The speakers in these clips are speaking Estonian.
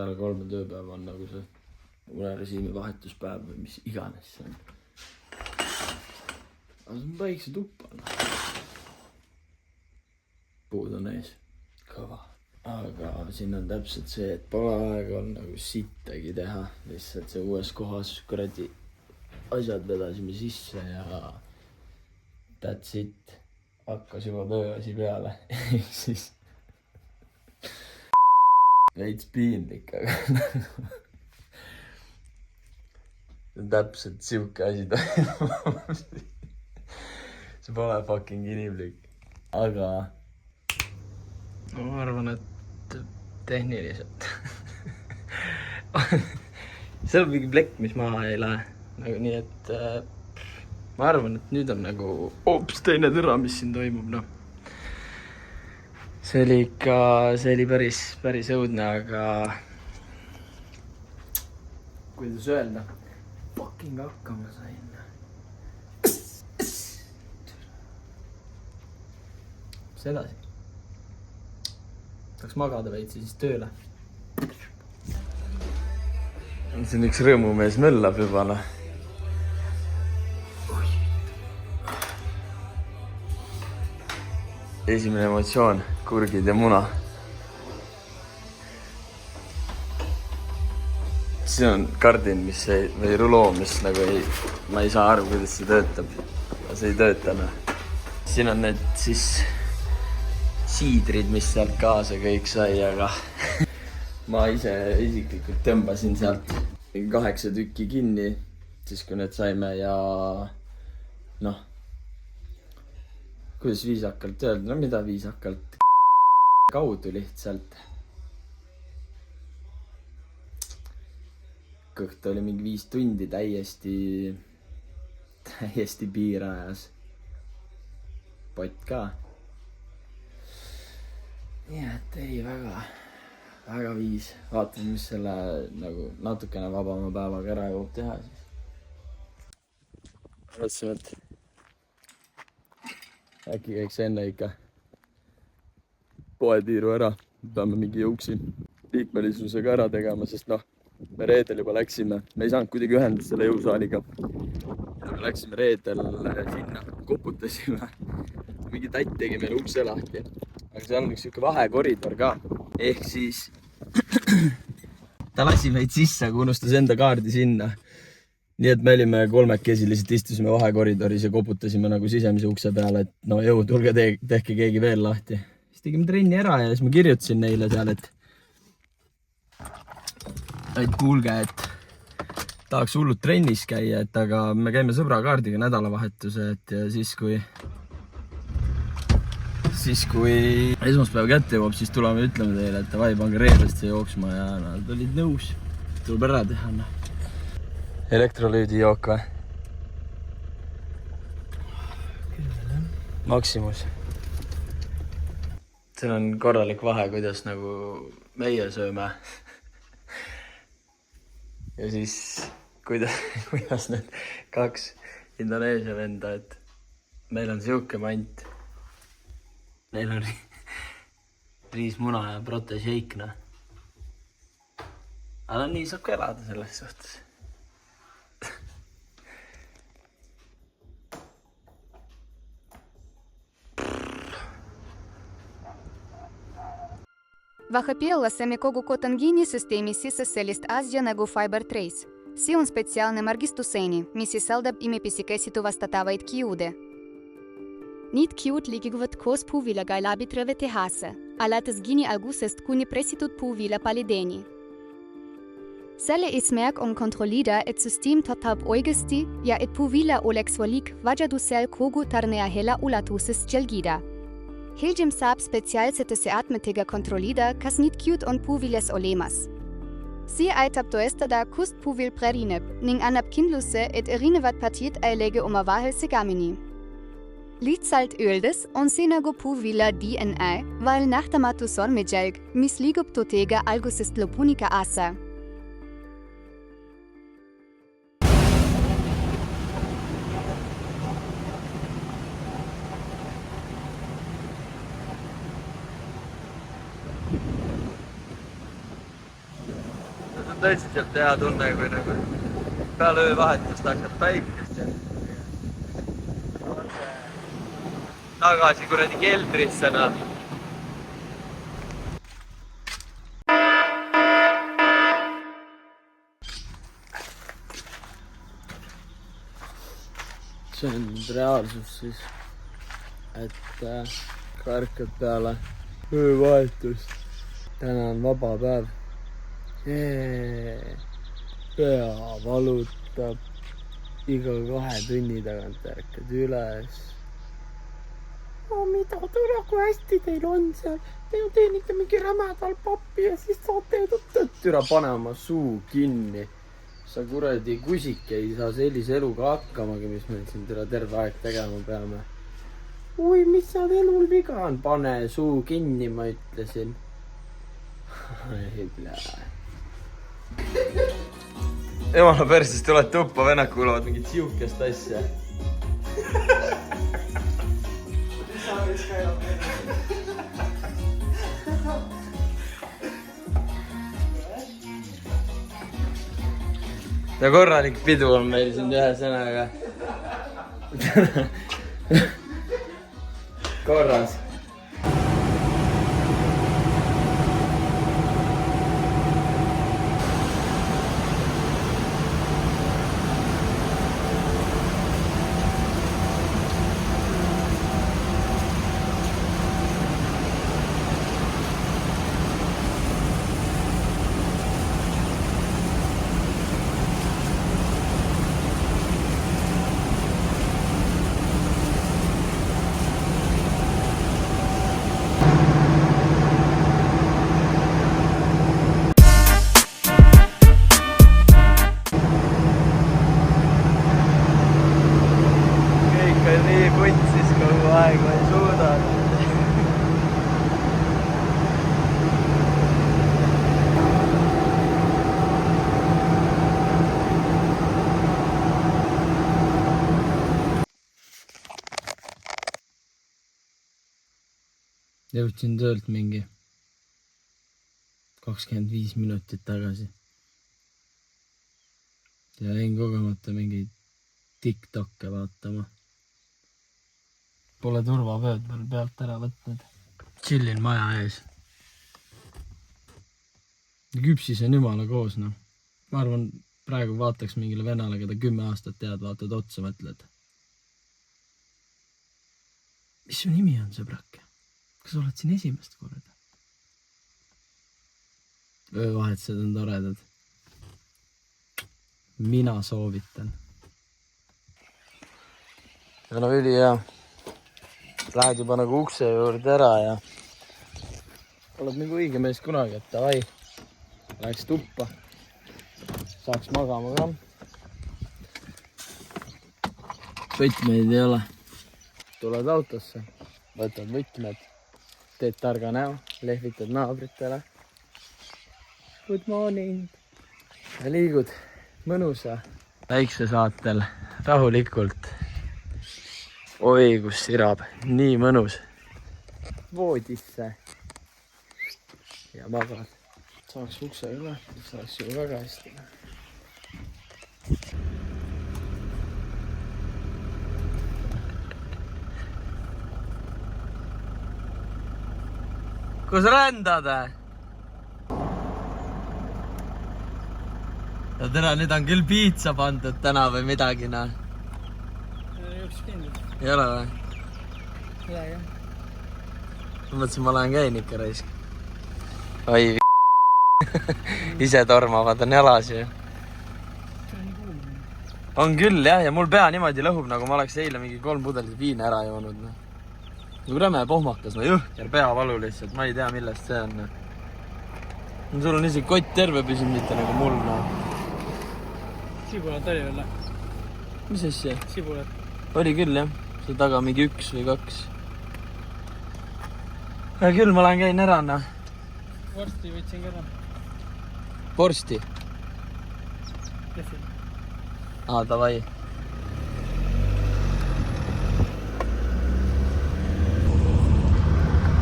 peale 3 tööpäeva on nagu see unerežiimi vahetuspäev või mis iganes see on. Aga see on päikse tuppa. Puud on ees. Kõva. Aga siin on täpselt see, et pole aega on nagu sittagi teha. Lihtsalt see uues kohas kuradi asjad vedasime sisse ja that's it. Hakkas juba tööasi peale. Siis veits piinlik, aga see on täpselt siuke asi toimub. See pole fucking inimlik. Aga ma arvan, et tehniliselt seal on mingi plekk, mis maha ei lähe. Nagu nii, et ma arvan, et nüüd on nagu hoopis teine türa, mis siin toimub, noh. See oli päris õudne, aga kuidas öelda, fucking hakkama sain. Mis edasi? Tahaks magada veitsi siis tööle. See on üks rõõmumees möllab juba, noh. Esimene emotsioon, kurgid ja muna. See on kardin, või ruloo, mis nagu ma ei saa aru, kuidas see töötab. See ei tööta, noh. Siin on need siis siidrid, mis sealt kaasa kõik sai, aga ma ise isiklikult tõmbasin sealt 8 tükki kinni, siis kui need saime ja noh, kuidas viisakalt öelda, no mida viisakalt kaudu lihtsalt. Kõht oli mingi 5 tundi täiesti piirajas. Pott ka. Nii, et ei väga viis. Vaatame, mis selle nagu natukene vabama päevaga ära jõuab teha siis. Mõtlesin, et äkki käiks enne ikka poetiiru ära. Peame mingi jõuksi liikmelislusega ära tegema, sest noh, me reedel juba läksime. Me ei saanud kuidagi ühendust selle jõusaaliga. Ja me läksime reedel sinna, koputasime. Mingi tatt tegi meile ukse lahti. Aga seal on üks siuke vahekoridor ka. Ehk siis ta lasi meid sisse, aga unustas enda kaardi sinna. Nii et me olime 3-kesi lihtsalt istusime vahekoridoris ja koputasime nagu sisemise ukse peale, et no jõu, tulge tehke keegi veel lahti. Siis tegime trenni ära ja siis ma kirjutasin neile seal, et kuulge, et tahaks hullult trennis käia, et aga me käime sõbra kaardiga nädalavahetuse, et ja siis kui esmaspäev kätte jõuab, siis tuleme ja ütleme teile, et vai, pange reedest see jooksma ja nad olid nõus. Tuleb ära teha, noh. Elektrolüüdi jook või? Maximus. Seal on korralik vahe, kuidas nagu meie sööme. Ja siis kuidas need 2 Indoneesia venda, et meil on siuke mant. Neil on riismuna ja protešeik, noh. Aga nii saab ka elada selles suhtes. Вахапіла семікогу котангіні системі сісеселіст азіянегу Fiber Trace. Сіун спеціальне маргістусені, місіселдаб іме пісікесіту вастатавайт кіуде. Nit kiut ligigvat kos puvila gailabitreve tehase, alates gini augusest kuni presitut puvila palideni. Selle ismerk kontrollida et system totab oigesti, ja et puvila olexvolik vajadusel kogu tarnea hela ulatusis gelgida. Hiljem sab specialsete se atmetiga kontrollida, kas nit kiut on puviles olemas. Si aitab doestada kust puvil prerineb, ning anab kindluse et erinevat partiet eilege umavahel segamini. Lidsalt öldes on senago puvila DNA, weil nachtamatu sormejelg, misligub totega algusist lopunica asa. tõsiselt hea tunne, kui nagu peale öövahetust hakkad päikest ja tagasi kuradi keldrisse, noh. See on reaalsus siis, et karkad peale öövahetust. Täna on vaba päev. Pea valutab. Iga 2 tunni tagant ärkad üles. Mida tule, kui hästi teil on seal? Te ju teenite mingi rämedal pappi ja siis saate türa pane oma suu kinni. Sa kuradi kusik ei saa sellise eluga hakkamagi, mis meil siin terve aeg tegema peame. Oi, mis seal elul viga on? Pane suu kinni, ma ütlesin. Ei plää. Jumala persis, tuled tuppa, vennad kuulavad mingit siukest asja. Ja korralik pidu on meil siin ühe sõnaga. Korras. Jõudsin töölt mingi 25 minutit tagasi. Ja jäin kogemata mingi TikTokke vaatama. Pole turvavööd veel pealt ära võtnud. Chillin maja ees. Küpsis on jumala koos, noh. Ma arvan, praegu vaataks mingile vennale, keda 10 aastat tead, vaatad otsa, mõtled. Mis su nimi on, sõbrake? Kas oled siin esimest korda? Öövahetused on toredad. Mina soovitan. Ja no üli hea. Lähed juba nagu ukse juurde ära ja oled nagu õige mees kunagi, et davai. Läheks tuppa. Saaks magama ka. Võtmeid ei ole. Tuled autosse. Võtad võtmed. Teed targa näo, lehvitad naabritele. Good morning. Ja liigud mõnusa väikse saatel rahulikult. Oi, kus sirab. Nii mõnus. Voodisse. Ja magad. Saaks ukse üle, saaks ju väga hästi. Kus rändad? Ja tere, nüüd on küll piitsa pandud täna või midagi, noh. Üks kindel. Ei ole või? Ole, jah. Ma mõtlesin, ma lähen käin ikka raisk. Oi, ise tormavad on jalas ju. On küll, jah, ja mul pea niimoodi lõhub, nagu ma oleks eile mingi 3 pudelit viina ära joonud, noh. Nagu räme pohmakas, no jõhker peavalu lihtsalt, ma ei tea, millest see on. Sul on isegi kott terve püsinud, mitte nagu mul, no. Sibulat oli veel, Mis asja? Sibulat. Oli küll, jah. See taga mingi 1 või 2. Ja küll ma lähen käin ära, no. Vorsti võtsin ka ära. Vorsti? Kehvil. Davai.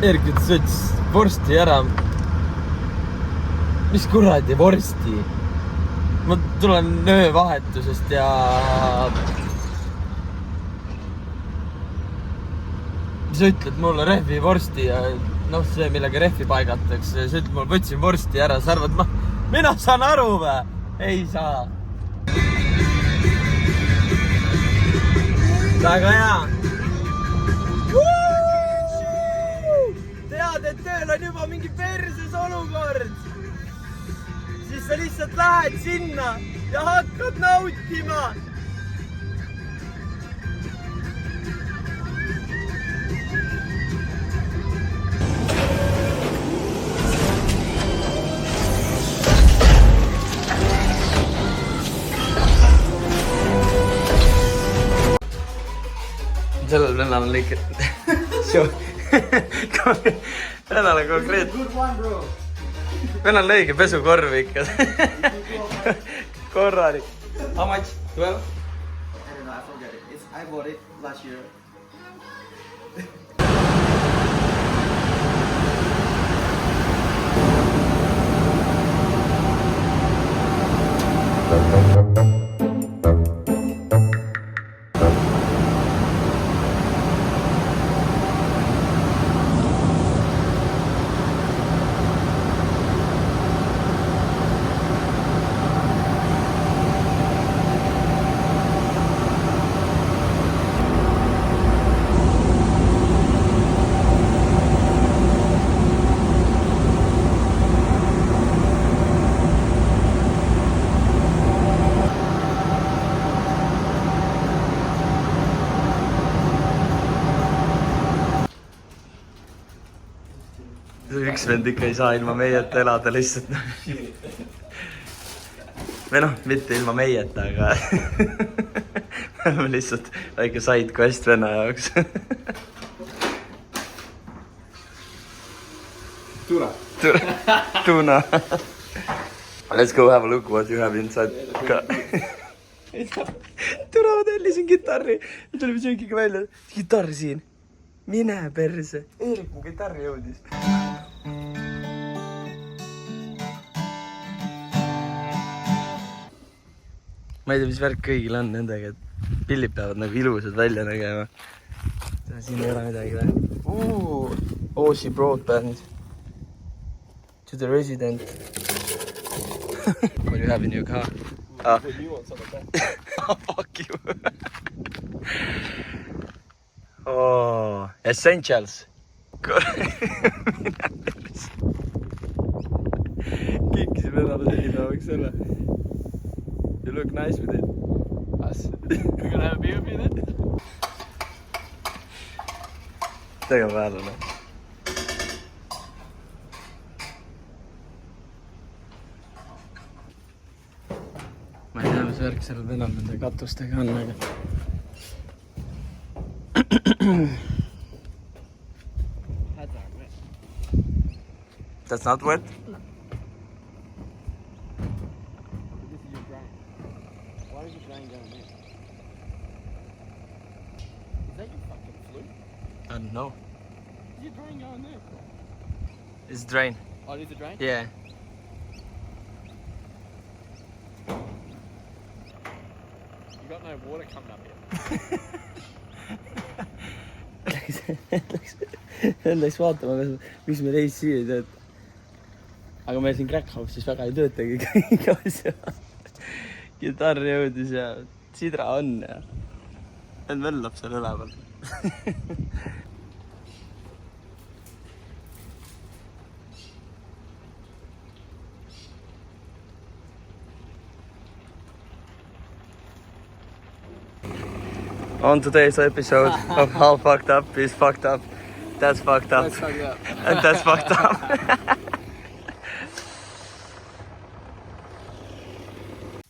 Erk ütles, võttis vorsti ära. Mis kuradi vorsti? ma tulen öövahetusest ja sa ütled mulle rehvi vorsti ja noh, see millega rehvi paigatakse, sa ütled mulle võtsin vorsti ära, sa arvad, mina saan aru või? Ei saa. Väga hea. Tead, et tööl on juba mingi perses olukord. Siis sa lihtsalt lähed sinna ja hakkad nautima. Sellel vennal on ikka vennal on konkreet vennal on õige pesukorv ikka korralik. How much? 12? I don't know, I forget it. I bought it last year. Üks vend ikka ei saa ilma meieta elada lihtsalt. Või noh, mitte ilma meieta, aga me oleme lihtsalt väike side quest venna jaoks. Tuna. Let's go have a look what you have inside. Tuna, ma tellisin kitarri. Tulime söökiga välja. Kitarr siin. Mine perse. Eerik mu kitarri jõudis. Ma ei tea, mis värk kõigil on nendega, et pillid peavad nagu ilusad välja nägema. Siin ei ole midagi või? Aussie broadband. To the resident. What do you have in your car? You want some of that? Oh, fuck you. Oh, essentials. Kikkisime enam selline võiks olla. You look nice with it. Us. We're gonna have a beer with me then? Tegema väärane. Ma ei tea, mis värk sellel venal nende katustega on, aga... That's not wet? This is your drain. Why is your drain going there? Is that your fucking flute? I don't know. Is your drain going there? It's drain. Oh, it is a drain? Yeah. You got no water coming up here. Läks vaatama, miks me reis siia ei tööta. Aga meil siin Crackhouse'is väga ei töötagi kõik asja. Kitarr jõudis ja sidra on ja end vällab seal üleval. On today's episode of How Fucked Up is Fucked Up. That's fucked up. That's fucked up. And that's fucked up.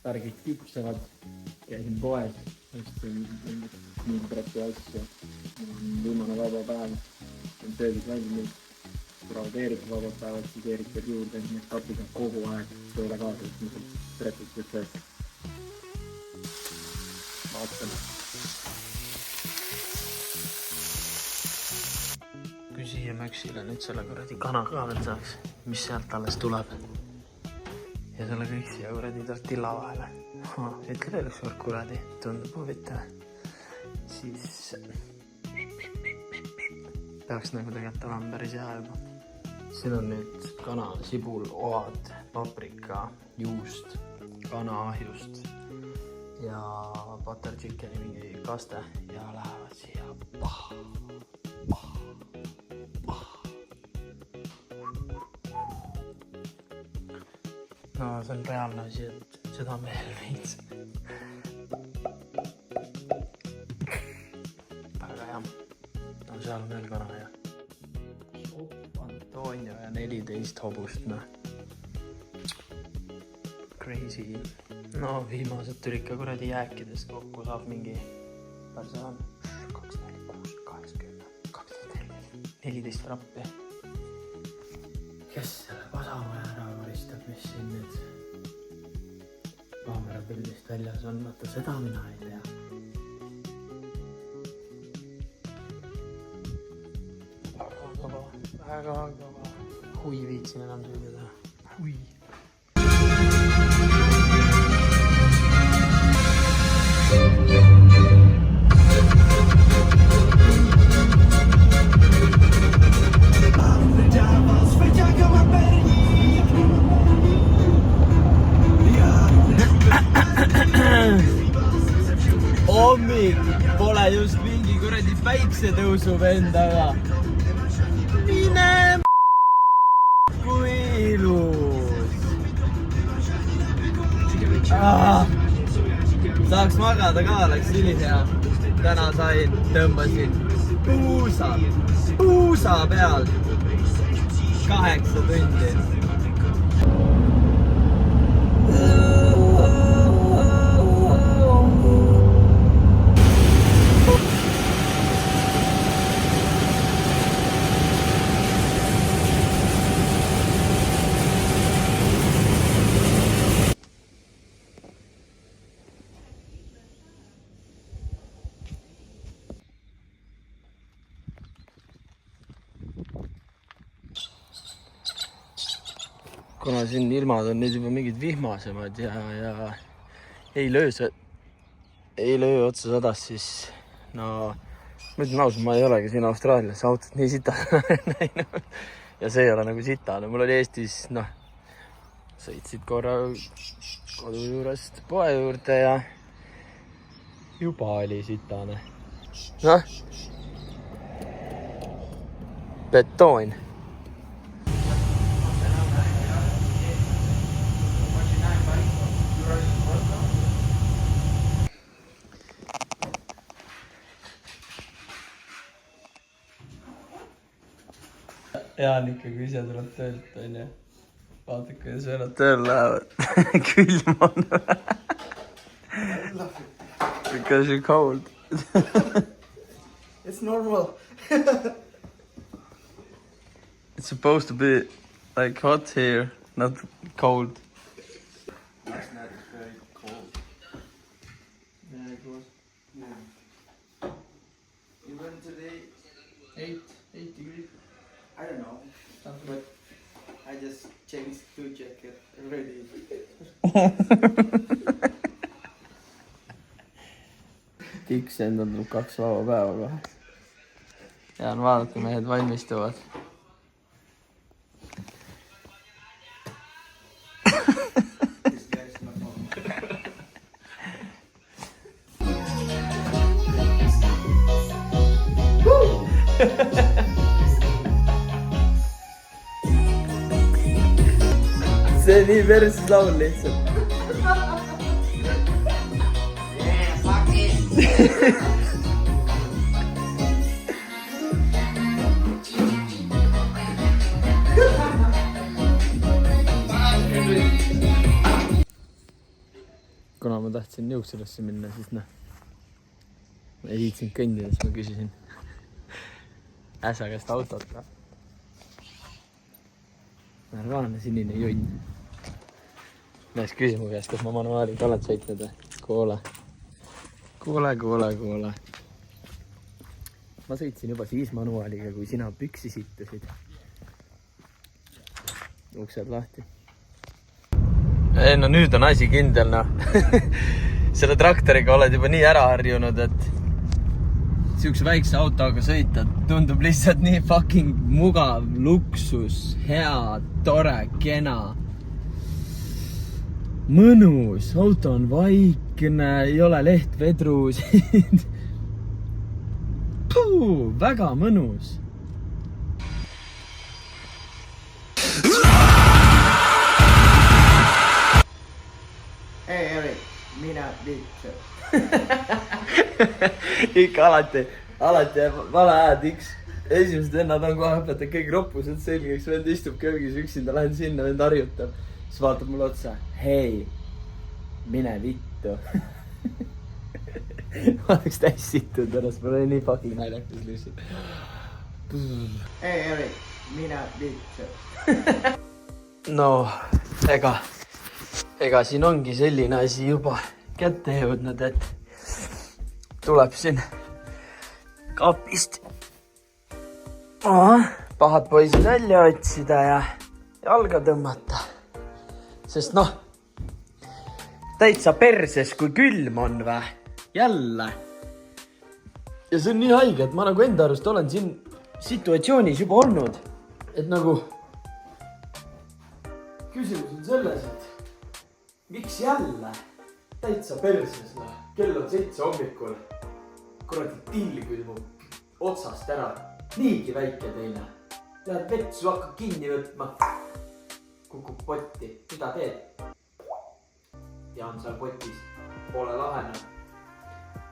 Targid küpsevad, käisin poes, ostsin mingi asju. Viimane vaba päev, on töödis valmis. Praegu Eerik vabad päevad, siis Eerik veel juurde, nii et kapis on kogu aeg tööle kaasa, et mis on trepitud töös. Vaatame. Küsija Maxile nüüd selle kuradi kana ka veel saaks, mis sealt alles tuleb. ja selle kõik siia kuradi tortilla vahele. Ütle veel üks kord kuradi, tundub huvitav. Siis peaks nagu tegelikult olema päris hea juba. Siin on nüüd kana, sibul, oad, paprika, juust, kana ahjust ja butter chickeni mingi kaste ja lähevad siia No see on reaalne asi, et seda veel veits. Väga hea. No seal on veel kana ja Antonio ja 14 hobust, noh. Crazy. No viimased tulid ka kuradi jääkidest kokku, saab mingi persaan 2, 4, 6, 80, 14 rappi. Kes selle pasamaja ära koristab, mis siin nüüd kaamera pildist väljas on, vaata seda mina ei tea. Väga kõva. Hui viitsin enam süüda. Hui. Hommik pole just mingi kuradi päiksetõusu vendaga. Mine kui ilus. Saaks magada ka, oleks ülihea. Täna sain, tõmbasin puusa peal 8 tundi. Kuna siin ilmad on nüüd juba mingid vihmasemad ja ei löö otsa sadas, siis no ma ütlen ausalt, ma ei olegi siin Austraalias autot nii sitane näinud ja see ei ole nagu sitane. Mul oli Eestis, noh, sõitsid korra kodu juurest poe juurde ja juba oli sitane. Noh, betoon. Jaan ikkagi ise tuleb töölt, on ju. Vaata, kuidas vennad tööl lähevad. Külm on. Because you're cold. It's normal. It's supposed to be like hot here, not cold. Last night was very cold. Yeah, it was. Yeah. You went today 8 degrees. I don't know, but I just changed 2 jackets already. Tiks endal tuleb 2 vaba päeva kohe. Jaan, vaadake, mehed valmistuvad. This guy's not normal. See nii versus laul lihtsalt. Yeah, fuck it. Kuna ma tahtsin Juukselesse minna, siis noh, ma ei viitsinud kõndida, siis ma küsisin äsa käest autot. Närvaane sinine junn. Näes küsis mu käest, kas ma manuaaliga oled sõitnud või? Kuule. Ma sõitsin juba siis manuaaliga, kui sina püksi sittasid. Uksed lahti. ei no nüüd on asi kindel, noh. Selle traktoriga oled juba nii ära harjunud, et siukse väikse autoga sõita tundub lihtsalt nii fucking mugav, luksus, hea, tore, kena. Mõnus, auto on vaikne, ei ole lehtvedrusid. Väga mõnus. Hei Erik, minä vittu. Ikka alati vale tiks. Esimesed vennad on kohe õpetanud kõik roppused selgeks. Vend istub köögis üksinda, lähen sinna, vend harjutab. Siis vaatab mulle otsa. Hei, mine vittu. Ma oleks täis sittud ennast, mul oli nii fucking naljakas lihtsalt. Hei Erik, minä vittu. No, ega siin ongi selline asi juba kätte jõudnud, et tuleb siin kapist pahad poisid välja otsida ja jalga tõmmata. Sest noh, täitsa perses, kui külm on vä. Jälle. Ja see on nii haige, et ma nagu enda arust olen siin situatsioonis juba olnud. Et nagu küsimus on selles, et miks jälle täitsa perses, noh. Kell on 7 hommikul. Kuradi till külmub otsast ära. Niigi väike teine. Lähed vetsu, hakkab kinni võtma. Kukub potti. Mida teed? Ja on seal potis. Pole lahena.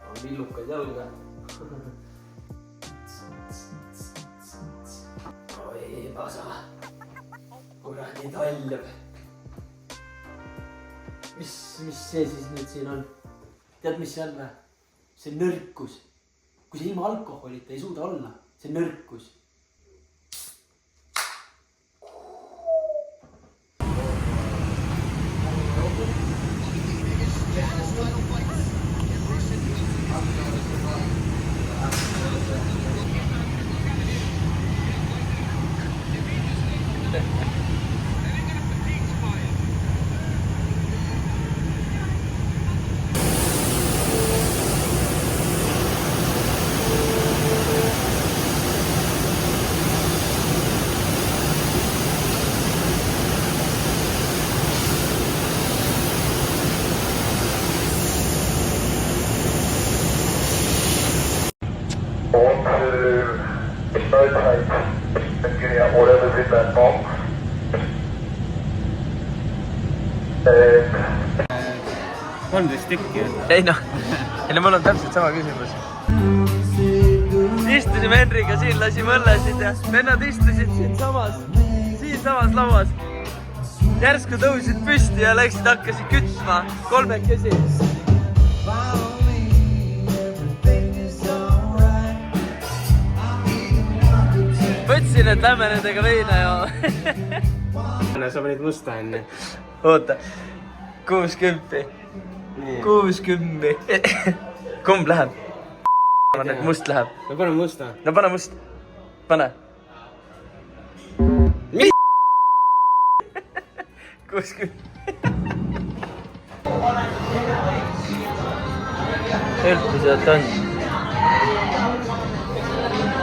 On villukad jalga. Oi, pasa. Kuradi taljab. Mis see siis nüüd siin on? Tead, mis see on või? See nõrkus. Kui see ilma alkoholita ei suuda olla, see nõrkus. and getting out whatever's in that box. And 13 tükki. Ei no, mul on täpselt sama küsimus. Istusime Henriga siin, lasime õllesid ja vennad istusid siinsamas lauas. Järsku tõusid püsti ja läksid, hakkasid kütma 3-kesi. Võtsin, et lähme nendega veina ja... Sa panid musta enne. Oota, 60. 60. Kumb läheb? Ma arvan, et must läheb. No pane musta. No pane must. Pane. Mis? 60. Sõltu sealt on.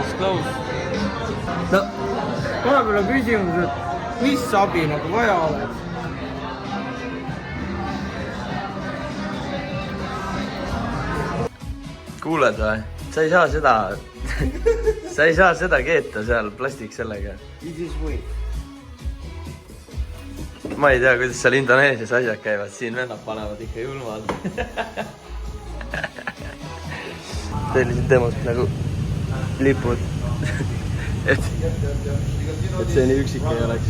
It's close. No, vahepeal on küsimus, et mis abi nagu vaja oleks? Kuuled või? Sa ei saa seda... Sa ei saa seda keeta seal plastik sellega. It is way. Ma ei tea, kuidas seal Indoneesias asjad käivad. Siin vennad panevad ikka julmad. Sellised demos nagu lipud. Et see nii üksik ei oleks.